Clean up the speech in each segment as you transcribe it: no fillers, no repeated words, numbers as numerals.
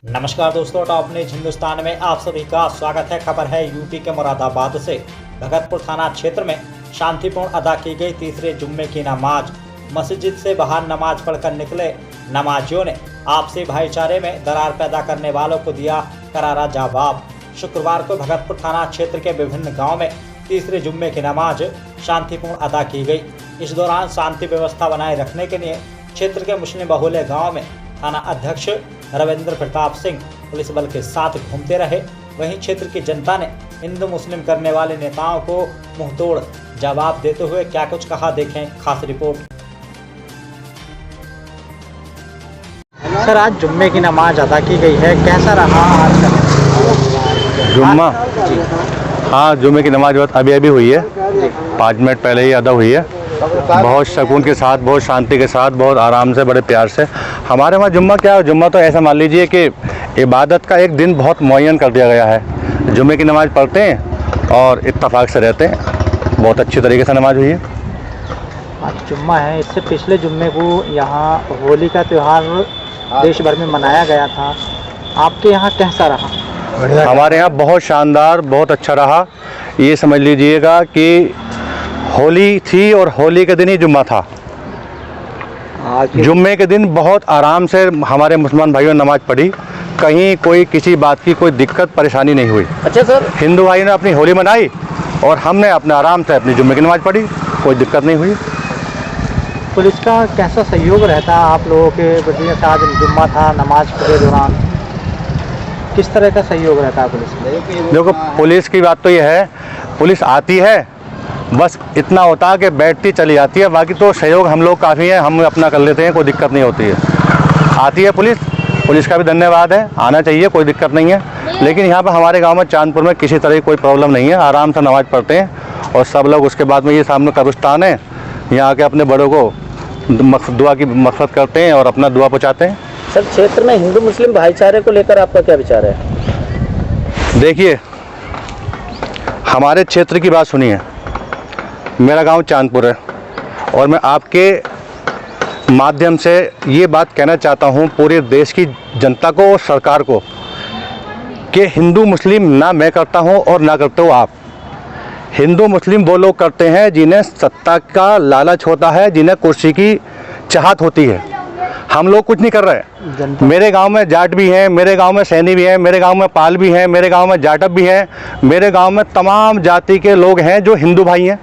नमस्कार दोस्तों, top news Hindustan में आप सभी का स्वागत है। खबर है यूपी के मुरादाबाद से। भगतपुर थाना क्षेत्र में शांतिपूर्ण अदा की गई तीसरे जुम्मे की नमाज। मस्जिद से बाहर नमाज पढ़कर निकले नमाजियों ने आपसी भाईचारे में दरार पैदा करने वालों को दिया करारा जवाब। शुक्रवार को भगतपुर थाना क्षेत्र के विभिन्न गाँव में तीसरे जुम्मे की नमाज शांतिपूर्ण अदा की गई। इस दौरान शांति व्यवस्था बनाए रखने के लिए क्षेत्र के मुस्लिम बहुल्य गाँव में थाना अध्यक्ष रविंद्र प्रताप सिंह पुलिस बल के साथ घूमते रहे। वहीं क्षेत्र की जनता ने हिंदू मुस्लिम करने वाले नेताओं को मुंहतोड़ जवाब देते हुए क्या कुछ कहा, देखें खास रिपोर्ट। सर, आज जुम्मे की नमाज अदा की गई है, कैसा रहा आज का जुम्मा? हाँ, जुम्मे की नमाज अभी हुई है, 5 मिनट पहले ही अदा हुई है। बहुत सुकून के साथ, बहुत शांति के साथ, बहुत आराम से, बड़े प्यार से। हमारे वहाँ जुम्मा क्या है, जुम्मा तो ऐसा मान लीजिए कि इबादत का एक दिन बहुत मुअय्यन कर दिया गया है। जुम्मे की नमाज़ पढ़ते हैं और इत्तफाक से रहते हैं। बहुत अच्छी तरीके से नमाज हुई है। आज जुम्मा है, इससे पिछले जुम्मे को यहाँ होली का त्यौहार देश भर में मनाया गया था। आपके यहाँ कैसा रहा? हमारे यहाँ बहुत शानदार, बहुत अच्छा रहा। ये समझ लीजिएगा कि होली थी और होली के दिन ही जुम्मा था। जुम्मे के दिन बहुत आराम से हमारे मुसलमान भाइयों ने नमाज पढ़ी। कहीं कोई किसी बात की कोई दिक्कत परेशानी नहीं हुई। अच्छा सर, हिंदू भाई ने अपनी होली मनाई और हमने अपने आराम से अपनी जुम्मे की नमाज पढ़ी, कोई दिक्कत नहीं हुई। पुलिस का कैसा सहयोग रहता है आप लोगों के प्रति? आज जुम्मा था, नमाज के दौरान किस तरह का सहयोग रहता है पुलिस में? देखो, पुलिस की बात तो ये है, पुलिस आती है, बस इतना होता है कि बैठती चली जाती है। बाकी तो सहयोग हम लोग काफ़ी है, हम अपना कर लेते हैं, कोई दिक्कत नहीं होती है। आती है पुलिस का भी धन्यवाद है, आना चाहिए, कोई दिक्कत नहीं है। लेकिन यहाँ पर हमारे गांव में चांदपुर में किसी तरह की कोई प्रॉब्लम नहीं है। आराम से नमाज़ पढ़ते हैं और सब लोग उसके बाद में ये सामने कब्रिस्तान है, यहाँ आके अपने बड़ों को दुआ की मक़सद करते हैं और अपना दुआ पहुँचाते हैं। सर, क्षेत्र में हिंदू मुस्लिम भाईचारे को लेकर आपका क्या विचार है? देखिए, हमारे क्षेत्र की बात सुनिए। मेरा गांव चांदपुर है और मैं आपके माध्यम से ये बात कहना चाहता हूं पूरे देश की जनता को और सरकार को कि हिंदू मुस्लिम ना मैं करता हूं और ना करते हो आप। हिंदू मुस्लिम वो लोग करते हैं जिन्हें सत्ता का लालच होता है, जिन्हें कुर्सी की चाहत होती है। हम लोग कुछ नहीं कर रहे। मेरे गांव में जाट भी हैं, मेरे गांव में सैनी भी हैं, मेरे गांव में पाल भी हैं, मेरे गांव में जाटव भी हैं, मेरे गांव में तमाम जाति के लोग हैं जो हिंदू भाई हैं।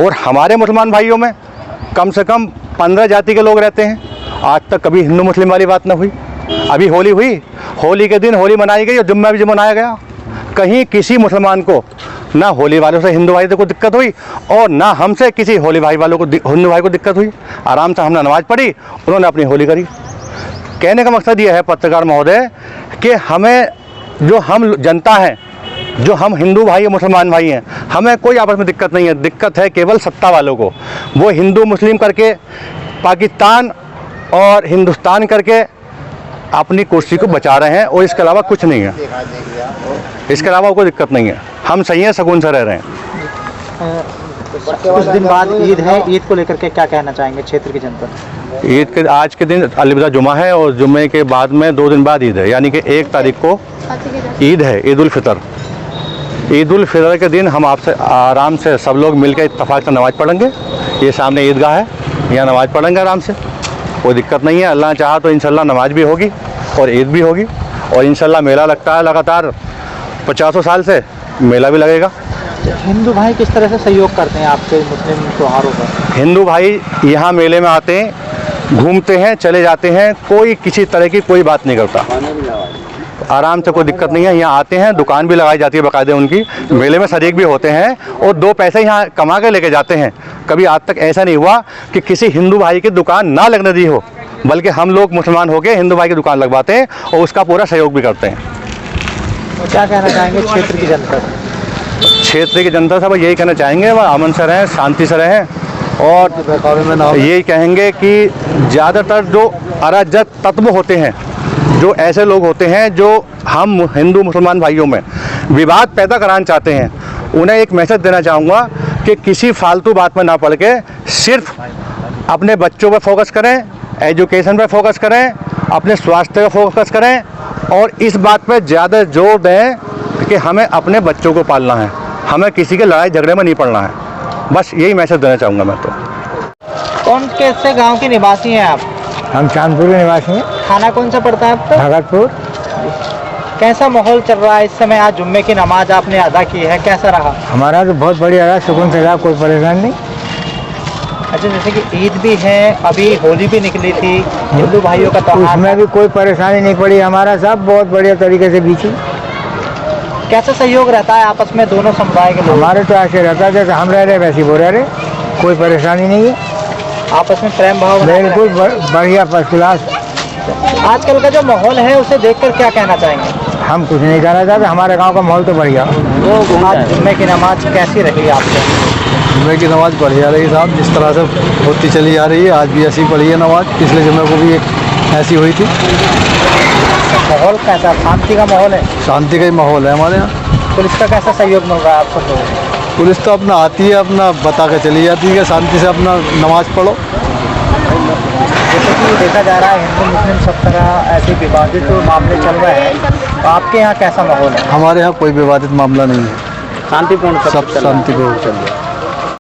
और हमारे मुसलमान भाइयों में कम से कम 15 जाति के लोग रहते हैं। आज तक कभी हिंदू मुस्लिम वाली बात ना हुई। अभी होली हुई, होली के दिन होली मनाई गई और जुम्मा भी मनाया गया। कहीं किसी मुसलमान को ना होली वालों से हिंदू भाई को दिक्कत हुई और ना हमसे किसी होली भाई वालों को हिंदू भाई को दिक्कत हुई। आराम से हमने नमाज़ पढ़ी, उन्होंने अपनी होली करी। कहने का मकसद ये है पत्रकार महोदय कि हमें, जो हम जनता हैं, जो हम हिंदू भाई और मुसलमान भाई हैं, हमें कोई आपस में दिक्कत नहीं है। दिक्कत है केवल सत्ता वालों को। वो हिंदू मुस्लिम करके पाकिस्तान और हिंदुस्तान करके अपनी कुर्सी को बचा रहे हैं और इसके अलावा कुछ नहीं है। इसके अलावा कोई दिक्कत नहीं है। हम सही हैं, सुकून से रह रहे हैं। कुछ दिन बाद ईद है, ईद को लेकर के क्या कहना चाहेंगे क्षेत्र की जनता? ईद के आज के दिन अलविदा जुमा है और जुम्मे के बाद में 2 दिन बाद ईद है, यानी कि 1 तारीख को ईद है, ईद उल फितर। ईद उल फितर के दिन हम आपसे आराम से सब लोग मिलकर इत्तफाक से नमाज़ पढ़ेंगे। ये सामने ईदगाह है, यहाँ नमाज़ पढ़ेंगे आराम से, कोई दिक्कत नहीं है। अल्लाह चाहा तो इंशाल्लाह नमाज भी होगी और ईद भी होगी और इंशाल्लाह मेला लगता है लगातार 50 साल से, मेला भी लगेगा। हिंदू भाई किस तरह से सहयोग करते हैं आपके मुस्लिम त्योहारों पर? हिंदू भाई यहाँ मेले में आते हैं, घूमते हैं, चले जाते हैं, कोई किसी तरह की कोई बात नहीं करता। आराम से, कोई दिक्कत नहीं है। यहाँ आते हैं, दुकान भी लगाई जाती है बाकायदे उनकी, मेले में शरीक भी होते हैं और 2 पैसे यहाँ कमा के लेके जाते हैं। कभी आज तक ऐसा नहीं हुआ कि किसी हिंदू भाई की दुकान ना लगने दी हो, बल्कि हम लोग मुसलमान होकर हिंदू भाई की दुकान लगवाते हैं और उसका पूरा सहयोग भी करते हैं। क्या कहना चाहेंगे क्षेत्र की जनता? क्षेत्र की जनता से यही कहना चाहेंगे वह अमन से रहें, शांति से रहें और यही कहेंगे कि ज़्यादातर जो अराजक तत्व होते हैं, जो ऐसे लोग होते हैं जो हम हिंदू मुसलमान भाइयों में विवाद पैदा कराना चाहते हैं, उन्हें एक मैसेज देना चाहूँगा कि किसी फालतू बात में ना पड़ के सिर्फ अपने बच्चों पर फोकस करें, एजुकेशन पर फोकस करें, अपने स्वास्थ्य पर फोकस करें और इस बात पे ज़्यादा जोर दें कि हमें अपने बच्चों को पालना है, हमें किसी के लड़ाई झगड़े में नहीं पड़ना है। बस यही मैसेज देना चाहूँगा मैं तो। कौन कैसे गांव के निवासी हैं आप? हम चांदपुर के निवासी हैं। थाना कौन सा पड़ता है आपका? भगतपुर। कैसा माहौल चल रहा है इस समय? आज जुम्मे की नमाज आपने अदा की है, कैसा रहा? हमारा तो बहुत बढ़िया रहा, सुकून से रहा, कोई परेशानी नहीं। अच्छा, जैसे कि ईद भी है, अभी होली भी निकली थी, हिंदू भाइयों का त्योहार, उसमें भी कोई परेशानी नहीं पड़ी, हमारा सब बहुत बढ़िया तरीके से बीती। कैसा सहयोग रहता है आपस में दोनों समुदाय के लोग? हमारे तो ऐसे रहता है जैसे हम रह रहे वैसे वो रह रहे, कोई परेशानी नहीं है, आपस में प्रेम भाव बना के बिल्कुल बढ़िया फर्स्ट क्लास। रहते हैं। आजकल का जो माहौल है उसे देखकर क्या कहना चाहेंगे? हम कुछ नहीं कहना चाहते, हमारे गांव का माहौल तो बढ़िया। आज जुम्मे की नमाज कैसी रही आपको? जुम्मे की नमाज़ बढ़िया रही साहब, जिस तरह से होती चली आ रही है, आज भी ऐसी पढ़ी है नमाज। पिछले जुम्मे को भी एक ऐसी हुई थी। माहौल कैसा? शांति का माहौल है? शांति का ही माहौल है हमारे यहाँ। पुलिस का कैसा सहयोग मिल रहा है आप सब लोगों को? पुलिस तो अपना आती है, अपना बता के चली जाती है कि शांति से अपना नमाज पढ़ो। जैसे कि देखा जा रहा है हिंदू मुस्लिम सब तरह ऐसे विवादित मामले चल रहे हैं, तो आपके यहाँ कैसा माहौल है? हमारे यहाँ कोई विवादित मामला नहीं है, शांतिपूर्ण सब शांतिपूर्ण चल रहा है।